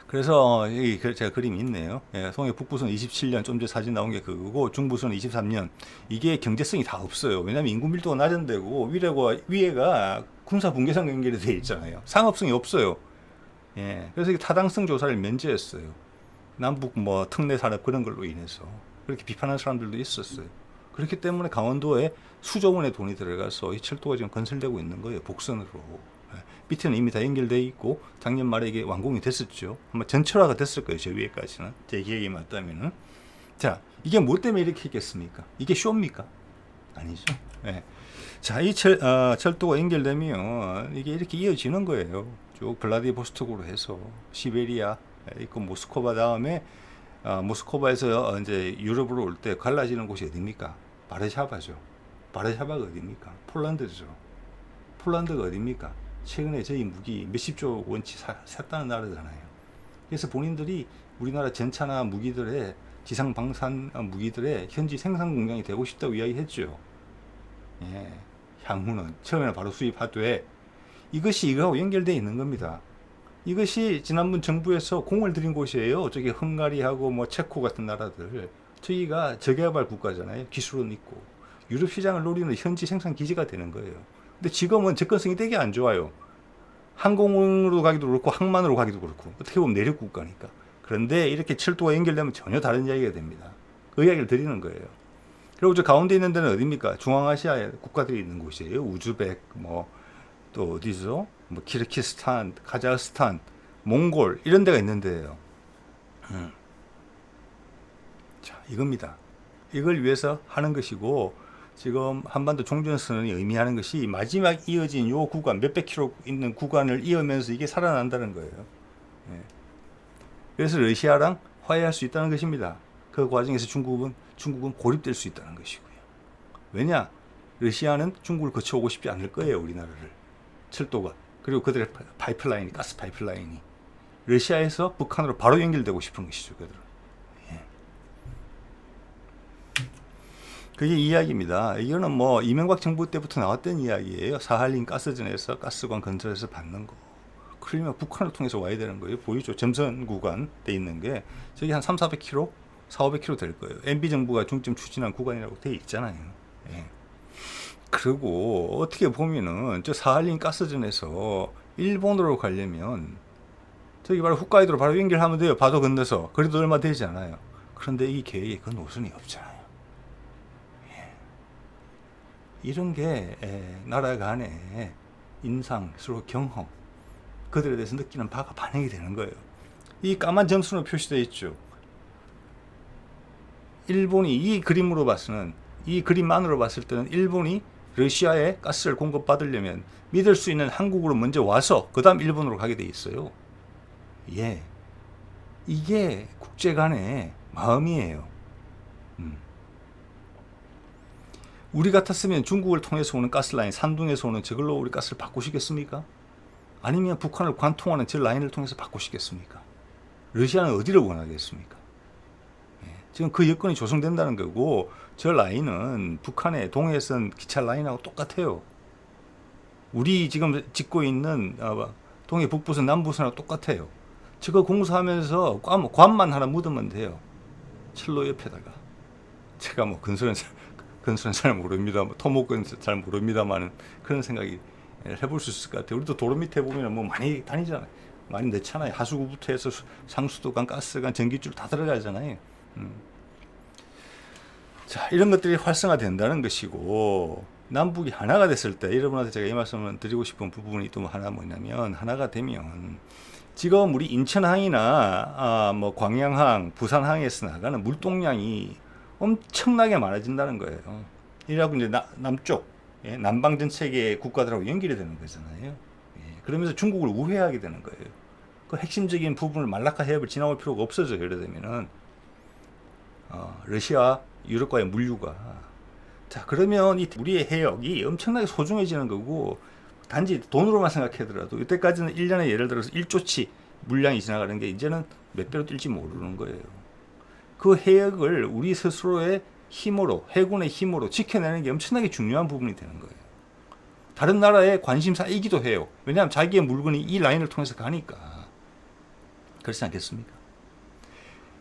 그래서 여기 제가 그림이 있네요. 예, 동해 북부선 27년, 좀 전에 사진 나온 게 그거고, 중부선 23년. 이게 경제성이 다 없어요. 왜냐하면 인구 밀도가 낮은 데고 위에가 군사 분계선 연결이 되어 있잖아요. 상업성이 없어요. 예, 그래서 이게 타당성 조사를 면제했어요. 남북 뭐 특례 산업 그런 걸로 인해서 그렇게 비판하는 사람들도 있었어요. 그렇기 때문에 강원도에 수조 원의 돈이 들어가서 이 철도가 지금 건설되고 있는 거예요. 복선으로. 밑에는 이미 다 연결되어 있고 작년 말에 이게 완공이 됐었죠. 아마 전철화가 됐을 거예요. 저 위에까지는. 제 기억이 맞다면은. 자, 이게 뭐 때문에 이렇게 했겠습니까? 이게 쇼입니까? 아니죠. 네. 자, 이 철도가 연결되면 이게 이렇게 이어지는 거예요. 쭉 블라디보스톡으로 해서 시베리아 있고 모스크바, 다음에 모스크바에서 이제 유럽으로 올 때 갈라지는 곳이 어디입니까? 바르샤바죠. 바르샤바가 어디입니까? 폴란드죠. 폴란드가 어디입니까? 최근에 저희 무기 몇십조 원치 샀다는 나라잖아요. 그래서 본인들이 우리나라 전차나 무기들의 지상 방산 무기들의 현지 생산 공장이 되고 싶다고 이야기했죠. 예, 향후는 처음에는 바로 수입하되 이것이 이거하고 연결되어 있는 겁니다. 이것이 지난번 정부에서 공을 들인 곳이에요. 저기 헝가리하고 뭐 체코 같은 나라들, 저기가 저개발 국가잖아요. 기술은 있고 유럽 시장을 노리는 현지 생산 기지가 되는 거예요. 근데 지금은 접근성이 되게 안 좋아요. 항공으로 가기도 그렇고 항만으로 가기도 그렇고, 어떻게 보면 내륙 국가니까. 그런데 이렇게 철도가 연결되면 전혀 다른 이야기가 됩니다. 그 이야기를 드리는 거예요. 그리고 저 가운데 있는 데는 어디입니까? 중앙아시아의 국가들이 있는 곳이에요. 우즈벡, 뭐 또 어디죠? 뭐 키르기스탄, 카자흐스탄, 몽골 이런 데가 있는데요. 자, 이겁니다. 이걸 위해서 하는 것이고, 지금 한반도 종전선언이 의미하는 것이 마지막 이어진 요 구간, 몇백 킬로 있는 구간을 이으면서 이게 살아난다는 거예요. 예. 그래서 러시아랑 화해할 수 있다는 것입니다. 그 과정에서 중국은 고립될 수 있다는 것이고요. 왜냐? 러시아는 중국을 거쳐오고 싶지 않을 거예요. 우리나라를. 철도가. 그리고 그들의 파이프라인이, 가스 파이프라인이 러시아에서 북한으로 바로 연결되고 싶은 것이죠. 그들은. 예. 그게 이야기입니다. 이거는 뭐 이명박 정부 때부터 나왔던 이야기예요. 사할린 가스전에서 가스관 건설해서 받는 거. 그러면 북한을 통해서 와야 되는 거예요. 보이죠? 점선 구간 돼 있는 게 저기 한 300-400km, 400-500km 될 거예요. MB 정부가 중점 추진한 구간이라고 돼 있잖아요. 예. 그리고 어떻게 보면은 저 사할린 가스전에서 일본으로 가려면 저기 바로 홋카이도로 바로 연결하면 돼요. 바다 건너서. 그래도 얼마 되지 않아요. 그런데 이 계획에 그 노선이 없잖아요. 예. 이런 게 나라 간의 인상, 서로 경험, 그들에 대해서 느끼는 바가 반영이 되는 거예요. 이 까만 점수로 표시되어 있죠. 일본이 이 그림으로 봐서는 이 그림만으로 봤을 때는 일본이 러시아에 가스를 공급받으려면 믿을 수 있는 한국으로 먼저 와서 그 다음 일본으로 가게 돼 있어요. 예, 이게 국제 간의 마음이에요. 우리 같았으면 중국을 통해서 오는 가스라인, 산둥에서 오는 저걸로 우리 가스를 바꾸시겠습니까? 아니면 북한을 관통하는 저 라인을 통해서 바꾸시겠습니까? 러시아는 어디를 원하겠습니까? 예, 지금 그 여건이 조성된다는 거고, 저 라인은 북한의 동해선 기차 라인하고 똑같아요. 우리 지금 짓고 있는 동해 북부선 남부선하고 똑같아요. 저거 공사하면서 관만 하나 묻으면 돼요. 철로 옆에다가. 제가 뭐 건설은 잘 모릅니다. 토목은 잘 모릅니다만 그런 생각이 해볼 수 있을 것 같아요. 우리도 도로 밑에 보면 뭐 많이 다니잖아요. 많이 넣잖아요. 하수구부터 해서 상수도관, 가스관, 전기줄 다 들어가잖아요. 자, 이런 것들이 활성화된다는 것이고, 남북이 하나가 됐을 때, 여러분한테 제가 이 말씀을 드리고 싶은 부분이 또 하나 뭐냐면, 하나가 되면 지금 우리 인천항이나 뭐 광양항, 부산항에서 나가는 물동량이 엄청나게 많아진다는 거예요. 이라고 이제 남쪽, 예, 남방 전체의 국가들하고 연결이 되는 거잖아요. 예, 그러면서 중국을 우회하게 되는 거예요. 그 핵심적인 부분을 말라카 해협을 지나올 필요가 없어져요. 예를 들면은 러시아, 유럽과의 물류가. 자, 그러면 우리의 해역이 엄청나게 소중해지는 거고, 단지 돈으로만 생각하더라도 이때까지는 1년에 예를 들어서 1조치 물량이 지나가는 게 이제는 몇 배로 뛸지 모르는 거예요. 그 해역을 우리 스스로의 힘으로, 해군의 힘으로 지켜내는 게 엄청나게 중요한 부분이 되는 거예요. 다른 나라의 관심사이기도 해요. 왜냐하면 자기의 물건이 이 라인을 통해서 가니까. 그렇지 않겠습니까?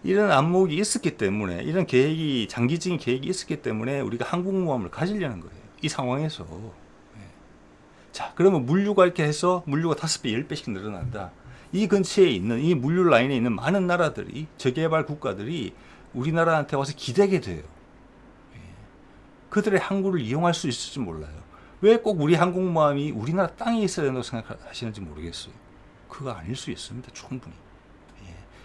이런 안목이 있었기 때문에, 이런 계획이, 장기적인 계획이 있었기 때문에 우리가 항공모함을 가지려는 거예요. 이 상황에서. 자, 그러면 물류가 이렇게 해서 물류가 5배, 10배씩 늘어난다. 이 근처에 있는, 이 물류 라인에 있는 많은 나라들이, 저개발 국가들이 우리나라한테 와서 기대게 돼요. 그들의 항구를 이용할 수 있을지 몰라요. 왜 꼭 우리 항공모함이 우리나라 땅에 있어야 된다고 생각하시는지 모르겠어요. 그거 아닐 수 있습니다. 충분히.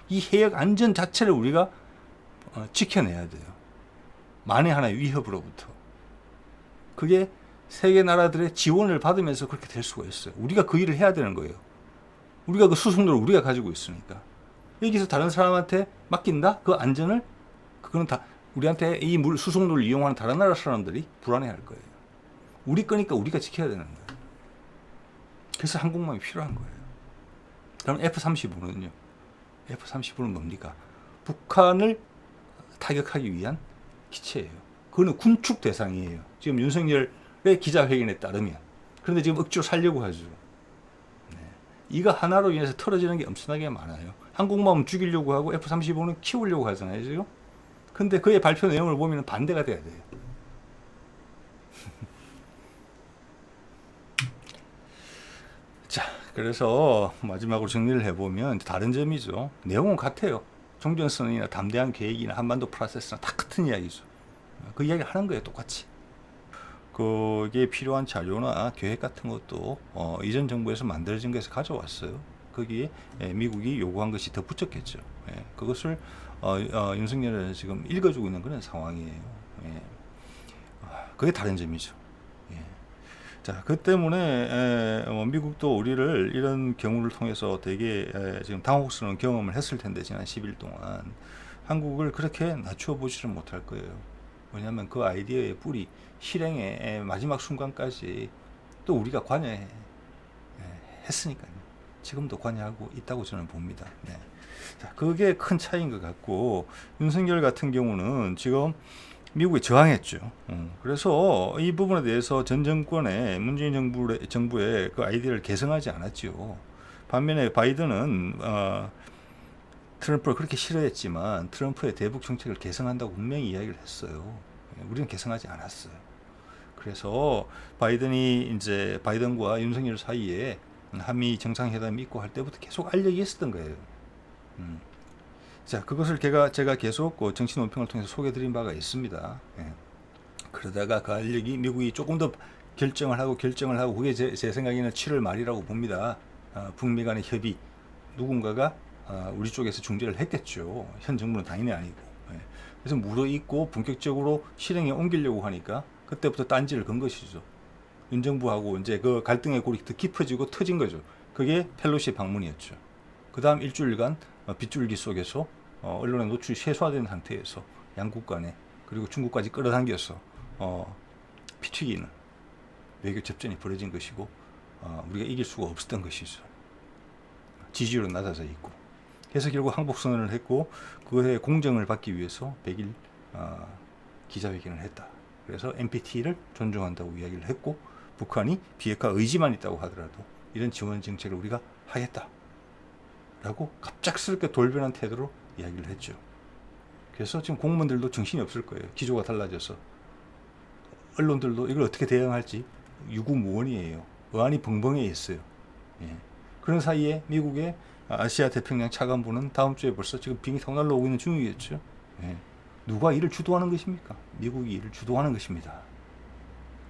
이 해역 안전 자체를 우리가 지켜내야 돼요. 만에 하나의 위협으로부터. 그게 세계 나라들의 지원을 받으면서 그렇게 될 수가 있어요. 우리가 그 일을 해야 되는 거예요. 우리가 그 수송로를 우리가 가지고 있으니까. 여기서 다른 사람한테 맡긴다? 그 안전을? 그거는 다 우리한테 이 수송로를 이용하는 다른 나라 사람들이 불안해할 거예요. 우리 거니까 우리가 지켜야 되는 거예요. 그래서 항공모함이 필요한 거예요. 그럼 F-35는요? F-35는 뭡니까? 북한을 타격하기 위한 기체예요. 그거는 군축 대상이에요. 지금 윤석열의 기자회견에 따르면. 그런데 지금 억지로 살려고 하죠. 네. 이거 하나로 인해서 틀어지는 게 엄청나게 많아요. 항공모함 죽이려고 하고 F-35는 키우려고 하잖아요. 지금. 근데 그의 발표 내용을 보면 반대가 돼야 돼요. 자, 그래서 마지막으로 정리를 해보면 다른 점이죠. 내용은 같아요. 종전선언이나 담대한 계획이나 한반도 프로세스나 다 같은 이야기죠. 그 이야기 하는 거예요, 똑같이. 그게 필요한 자료나 계획 같은 것도 이전 정부에서 만들어진 것에서 가져왔어요. 거기에 미국이 요구한 것이 더 붙였겠죠. 그것을 윤석열은 지금 읽어주고 있는 그런 상황이에요. 그게 다른 점이죠. 자, 그 때문에 미국도 우리를 이런 경우를 통해서 되게 지금 당혹스러운 경험을 했을 텐데, 지난 10일 동안 한국을 그렇게 낮추어 보지를 못할 거예요. 왜냐하면 그 아이디어의 뿌리, 실행의 마지막 순간까지 또 우리가 관여했으니까요. 지금도 관여하고 있다고 저는 봅니다. 네. 자, 그게 큰 차이인 것 같고, 윤석열 같은 경우는 지금 미국에 저항했죠. 그래서 이 부분에 대해서 전 정권의 문재인 정부의 그 아이디어를 개성하지 않았죠. 반면에 바이든은 트럼프를 그렇게 싫어했지만 트럼프의 대북 정책을 개성한다고 분명히 이야기를 했어요. 우리는 개성하지 않았어요. 그래서 바이든과 윤석열 사이에 한미 정상회담이 있고 할 때부터 계속 알력이 있었던 거예요. 자, 그것을 제가 계속 정치 논평을 통해서 소개드린 바가 있습니다. 그러다가 그 알력이 미국이 조금 더 결정을 하고 그게 제 생각에는 7월 말이라고 봅니다. 북미 간의 협의, 누군가가 우리 쪽에서 중재를 했겠죠. 현 정부는 당연히 아니고. 그래서 무르익고 본격적으로 실행에 옮기려고 하니까 그때부터 딴지를 건 것이죠. 윤 정부하고 이제 그 갈등의 골이 더 깊어지고 터진 거죠. 그게 펠로시 방문이었죠. 그 다음 일주일간 빗줄기 속에서 언론의 노출이 최소화된 상태에서 양국 간에 그리고 중국까지 끌어당겨서 피튀기는 외교 접전이 벌어진 것이고 우리가 이길 수가 없었던 것이죠. 지지율은 낮아져 있고. 그래서 결국 항복선언을 했고 그에 공정을 받기 위해서 100일 기자회견을 했다. 그래서 NPT를 존중한다고 이야기를 했고 북한이 비핵화 의지만 있다고 하더라도 이런 지원 정책을 우리가 하겠다라고 갑작스럽게 돌변한 태도로 이야기를 했죠. 그래서 지금 공무원들도 정신이 없을 거예요. 기조가 달라져서. 언론들도 이걸 어떻게 대응할지 유구무원이에요. 어안이 벙벙해 있어요. 예. 그런 사이에 미국의 아시아 태평양 차관보는 다음 주에 벌써 지금 비행기 타고 날라오고 있는 중이겠죠. 예. 누가 이를 주도하는 것입니까? 미국이 이를 주도하는 것입니다.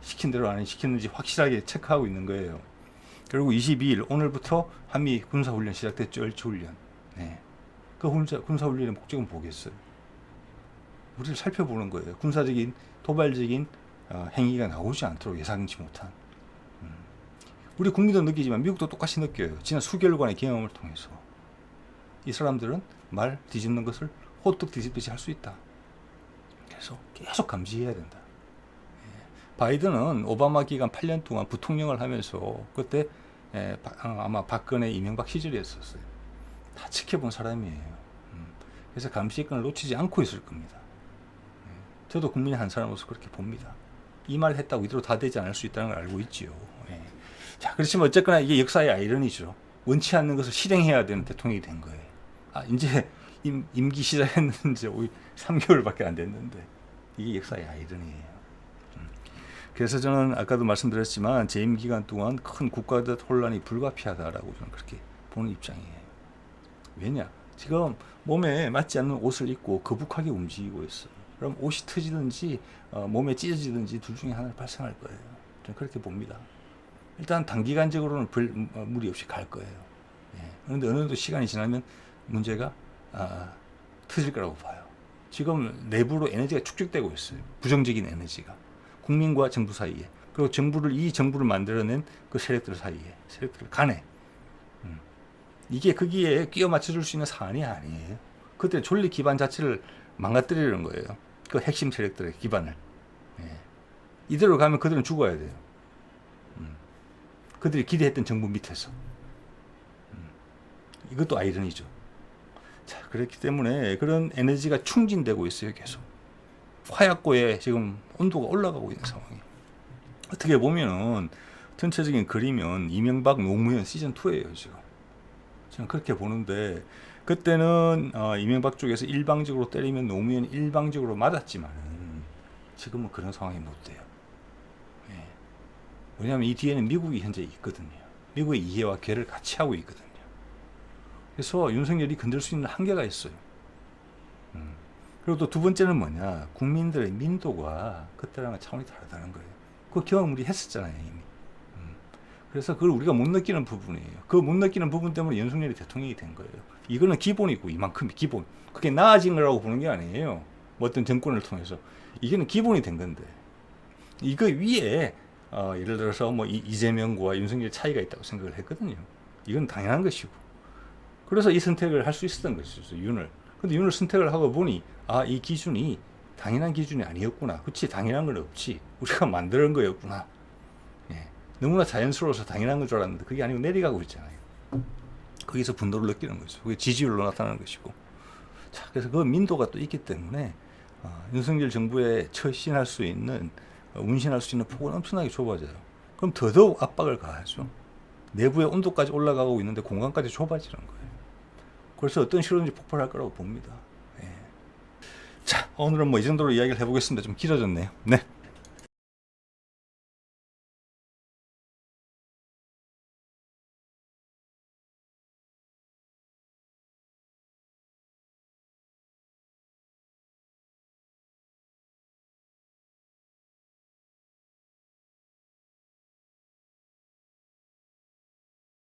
시킨 대로 안 시켰는지 확실하게 체크하고 있는 거예요. 그리고 22일 오늘부터 한미 군사훈련 시작됐죠. 얼추훈련. 예. 그 군사훈련의 목적은 뭐겠어요? 우리를 살펴보는 거예요. 군사적인 도발적인 행위가 나오지 않도록 예상치 못한. 우리 국민도 느끼지만 미국도 똑같이 느껴요. 지난 수개월간의 경험을 통해서. 이 사람들은 말 뒤집는 것을 호떡 뒤집듯이 할 수 있다. 그래서 계속 감시해야 된다. 바이든은 오바마 기간 8년 동안 부통령을 하면서 그때 아마 박근혜, 이명박 시절이었었어요. 다 지켜본 사람이에요. 그래서 감시권을 놓치지 않고 있을 겁니다. 저도 국민의 한 사람으로서 그렇게 봅니다. 이 말 했다고 이대로 다 되지 않을 수 있다는 걸 알고 있지요. 자, 그렇지만 어쨌거나 이게 역사의 아이러니죠. 원치 않는 것을 실행해야 되는 대통령이 된 거예요. 이제 임기 시작했는데 이제 3개월밖에 안 됐는데 이게 역사의 아이러니예요. 그래서 저는 아까도 말씀드렸지만 재임 기간 동안 큰 국가적 혼란이 불가피하다라고 저는 그렇게 보는 입장이에요. 왜냐? 지금 몸에 맞지 않는 옷을 입고 거북하게 움직이고 있어요. 그럼 옷이 터지든지 몸에 찢어지든지 둘 중에 하나를 발생할 거예요. 저는 그렇게 봅니다. 일단 단기간적으로는 무리 없이 갈 거예요. 그런데 어느 정도 시간이 지나면 문제가 터질 거라고 봐요. 지금 내부로 에너지가 축적되고 있어요. 부정적인 에너지가. 국민과 정부 사이에. 그리고 이 정부를 만들어낸 그 세력들 사이에. 세력들 간에. 이게 거기에 끼워 맞춰줄 수 있는 사안이 아니에요. 그때 존립 기반 자체를 망가뜨리는 거예요. 그 핵심 세력들의 기반을. 이대로 가면 그들은 죽어야 돼요. 그들이 기대했던 정부 밑에서. 이것도 아이러니죠. 자, 그렇기 때문에 그런 에너지가 충진되고 있어요, 계속. 화약고에 지금 온도가 올라가고 있는 상황이에요. 어떻게 보면은 전체적인 그림은 이명박 노무현 시즌2예요, 지금. 저는 그렇게 보는데, 그때는 이명박 쪽에서 일방적으로 때리면 노무현이 일방적으로 맞았지만은 지금은 그런 상황이 못 돼요. 왜냐하면 이 뒤에는 미국이 현재 있거든요. 미국의 이해와 괴를 같이 하고 있거든요. 그래서 윤석열이 건들 수 있는 한계가 있어요. 그리고 또 두 번째는 뭐냐. 국민들의 민도가 그때랑은 차원이 다르다는 거예요. 그 경험 우리 했었잖아요, 이미. 그래서 그걸 우리가 못 느끼는 부분이에요. 그 못 느끼는 부분 때문에 윤석열이 대통령이 된 거예요. 이거는 기본이고 이만큼이 기본. 그게 나아진 거라고 보는 게 아니에요. 뭐 어떤 정권을 통해서. 이게는 기본이 된 건데. 이거 위에 예를 들어서 뭐 이재명과 윤석열 차이가 있다고 생각을 했거든요. 이건 당연한 것이고. 그래서 이 선택을 할 수 있었던 것이죠, 윤을. 근데 윤을 선택을 하고 보니 이 기준이 당연한 기준이 아니었구나. 그렇지, 당연한 건 없지. 우리가 만드는 거였구나. 너무나 자연스러워서 당연한 건 줄 알았는데 그게 아니고 내려가고 있잖아요. 거기서 분노를 느끼는 거죠. 그게 지지율로 나타나는 것이고. 자, 그래서 그 민도가 또 있기 때문에 윤석열 정부에 처신할 수 있는 운신할 수 있는 폭은 엄청나게 좁아져요. 그럼 더더욱 압박을 가하죠. 내부의 온도까지 올라가고 있는데 공간까지 좁아지는 거예요. 그래서 어떤 시로든지 폭발할 거라고 봅니다. 자, 오늘은 뭐 이 정도로 이야기를 해보겠습니다. 좀 길어졌네요. 네.